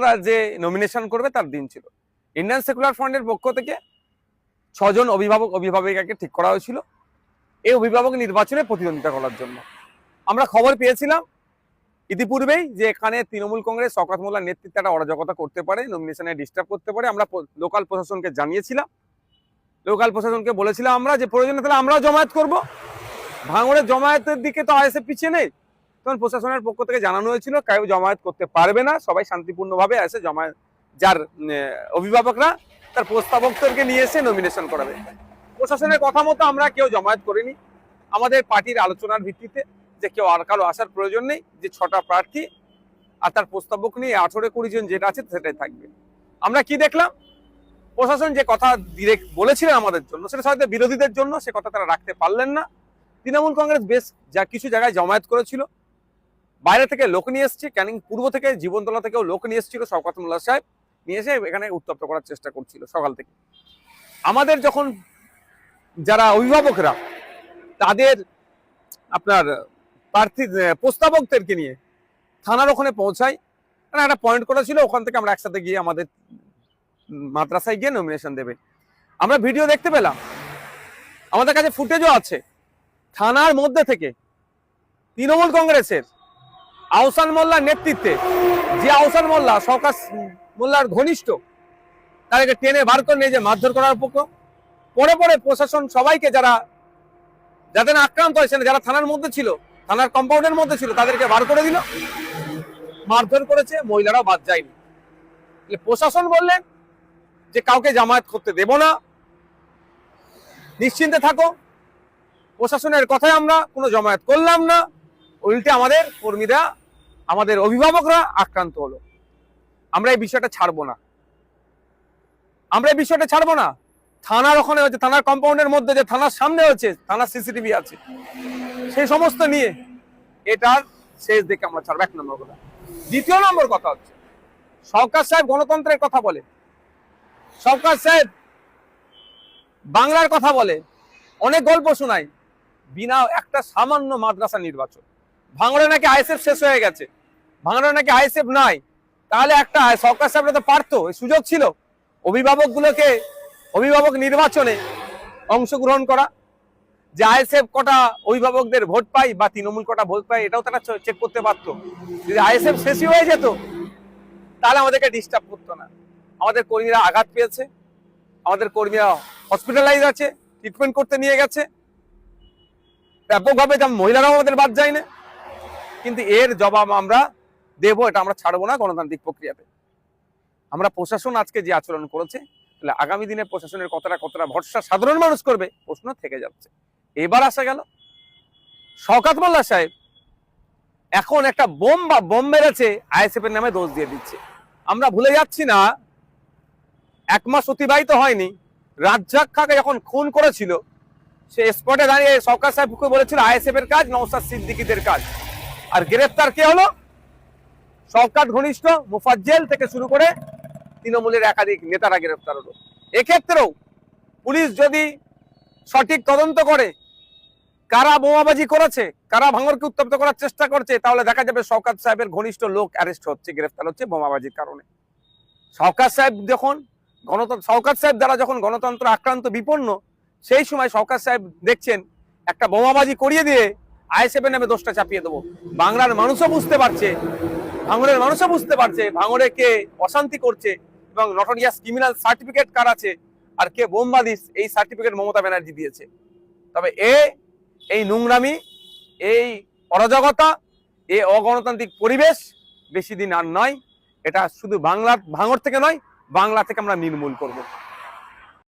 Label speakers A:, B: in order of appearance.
A: অভিভাবকরা যে নমিনেশন করবে তার দিন ছিল। ইন্ডিয়ান সেকুলার ফ্রন্টের পক্ষ থেকে 6 জন অভিভাবিকাকে ঠিক করা হয়েছিল এই অভিভাবক নির্বাচনে প্রতিদ্বন্দ্বিতা করার জন্য। আমরা খবর পেয়েছিলাম ইতিপূর্বেই যে এখানে তৃণমূল কংগ্রেস শওকত মোল্লার নেতৃত্বে একটা অরাজকতা করতে পারে, নমিনেশনে ডিস্টার্ব করতে পারে। আমরা লোকাল প্রশাসনকে জানিয়েছিলাম, লোকাল প্রশাসনকে বলেছিলাম আমরা যে প্রয়োজনে তাহলে আমরাও জমায়েত করব। ভাঙড়ের জমায়েতের দিকে তো আইএসএফ পিছিয়ে নেই, তখন প্রশাসনের পক্ষ থেকে জানানো হয়েছিল কেউ জমায়েত করতে পারবে না, সবাই শান্তিপূর্ণভাবে এসে জমায়েত, যার অভিভাবকরা তার প্রস্তাবকদেরকে নিয়ে এসে নমিনেশন করাবে। প্রশাসনের কথা মতো আমরা কেউ জমায়েত করিনি। আমাদের পার্টির আলোচনার ভিত্তিতে যে কেউ আর কারো আসার প্রয়োজন নেই, যে 6টা প্রার্থী আর তার প্রস্তাবক নিয়ে 18-20 জন যেটা আছে সেটাই থাকবে। আমরা কি দেখলাম, প্রশাসন যে কথা ডিরেক্ট বলেছিলেন আমাদের জন্য, সেটা হয়তো বিরোধীদের জন্য সে কথা তারা রাখতে পারলেন না। তৃণমূল কংগ্রেস বেশ কিছু জায়গায় জমায়েত করেছিল, বাইরে থেকে লোক নিয়ে এসছে, ক্যানিং পূর্ব থেকে জীবনতলা থেকেও লোক নিয়ে এসেছিল, শওকত মোল্লা সাহেব নিয়ে এসে এখানে উত্তপ্ত করার চেষ্টা করছিল সকাল থেকে। আমাদের যখন যারা অভিভাবকরা তাদের আপনার প্রার্থী প্রস্তাবকদেরকে নিয়ে থানার ওখানে পৌঁছাই, একটা পয়েন্ট করা ছিল, ওখান থেকে আমরা একসাথে গিয়ে আমাদের মাদ্রাসায় গিয়ে নমিনেশন দেবে। আমরা ভিডিও দেখতে পেলাম, আমাদের কাছে ফুটেজও আছে, থানার মধ্যে থেকে তৃণমূল কংগ্রেসের আহসান মোল্লার নেতৃত্বে, যে আহসান মোল্লা শওকত মোল্লার ঘনিষ্ঠ, তাদেরকে টেনে বার করে নিয়ে যে মারধর করার পক্ষে পরে পরে প্রশাসন সবাইকে যাদের আক্রান্ত হয়েছে, যারা থানার মধ্যে ছিল, থানার কম্পাউন্ডের মধ্যে ছিল, তাদেরকে বার করে দিল, মারধর করেছে, মহিলারাও বাদ যায়নি। প্রশাসন বললেন যে কাউকে জামায়াত করতে দেব না, নিশ্চিন্তে থাকো। প্রশাসনের কথায় আমরা কোনো জমায়েত করলাম না, উল্টে আমাদের কর্মীরা, আমাদের অভিভাবকরা আক্রান্ত হলো। আমরা এই বিষয়টা ছাড়বো না, আমরা এই বিষয়টা ছাড়বো না। থানার ওখানে হচ্ছে, থানার কম্পাউন্ডের মধ্যে যে থানার সামনে হচ্ছে, থানার সিসিটিভি আছে, সেই সমস্ত নিয়ে এটার শেষ দেখে আমরা ছাড়বো, 1 নম্বর কথা। 2 নম্বর কথা হচ্ছে, শওকত সাহেব গণতন্ত্রের কথা বলে, শওকত সাহেব বাংলার কথা বলে, অনেক গল্প শোনায়, বিনা একটা সামান্য মাদ্রাসা নির্বাচন। ভাঙড়ে নাকি আইএসএফ শেষ হয়ে গেছে, ভাঙড়ে নাকি আইএসএফ নাই, তাহলে একটা শওকত সাহেবরা তো পারতো, সুযোগ ছিল অভিভাবক নির্বাচনে অংশগ্রহণ করা, যে আইএসএফ কটা অভিভাবকদের ভোট পাই বা তৃণমূল কটা ভোট পাই, এটাও তারা চেক করতে পারতো। যদি আইএসএফ শেষই হয়ে যেত তাহলে আমাদেরকে ডিস্টার্ব করতো না। আমাদের কর্মীরা আঘাত পেয়েছে, আমাদের কর্মীরা হসপিটালাইজ আছে, ট্রিটমেন্ট করতে নিয়ে গেছে ব্যাপকভাবে, যেমন মহিলারাও আমাদের বাদ যায় না। কিন্তু এর জবাব আমরা দেবো, এটা আমরা ছাড়বো না গণতান্ত্রিক প্রক্রিয়াতে। আমরা প্রশাসন আজকে যে আচরণ করেছে, তাহলে আগামী দিনে প্রশাসনের কতটা ভরসা সাধারণ মানুষ করবে, প্রশ্ন থেকে যাচ্ছে। এবার আসা গেল শওকত মোল্লা সাহেব এখন একটা বোম মেরেছে, আইএসএফ এর নামে দোষ দিয়ে দিচ্ছে। আমরা ভুলে যাচ্ছি না, 1 মাস অতিবাহিত হয়নি, রাজ্জাক খাকে যখন খুন করেছিল, সে স্পটে দাঁড়িয়ে শওকত সাহেবকে বলেছিল আইএসএফ এর কাজ, নওশাদ সিদ্দিকীদের কাজ। আর গ্রেফতার কে হলো? শওকত ঘনিষ্ঠ মুফাজ্জল থেকে শুরু করে তৃণমূলের একাধিক নেতারা গ্রেফতার হলো। এক্ষেত্রেও পুলিশ যদি সঠিক তদন্ত করে কারা বোমাবাজি করেছে, কারা ভাঙড়কে উত্তপ্ত করার চেষ্টা করছে, তাহলে দেখা যাবে শওকত সাহেবের ঘনিষ্ঠ লোক অ্যারেস্ট হচ্ছে, গ্রেফতার হচ্ছে বোমাবাজির কারণে। শওকত সাহেব দ্বারা যখন গণতন্ত্র আক্রান্ত বিপন্ন, সেই সময় শওকত সাহেব দেখছেন একটা বোমাবাজি করিয়ে দিয়ে আইএসএফ এর নামে দোষটা চাপিয়ে দেবো। বাংলার মানুষও বুঝতে পারছে, ভাঙড়ের মানুষও বুঝতে পারছে ভাঙড়ে কে অশান্তি করছে এবং নটোরিয়াস ক্রিমিনাল সার্টিফিকেট কার আছে আর কে বোমবাদী, এই সার্টিফিকেট মমতা ব্যানার্জি দিয়েছে। তবে এই নোংরামি, এই অরাজকতা, এই অগণতান্ত্রিক পরিবেশ বেশি দিন আর নয়। এটা শুধু ভাঙড় থেকে নয়, বাংলা থেকে আমরা নির্মূল করব।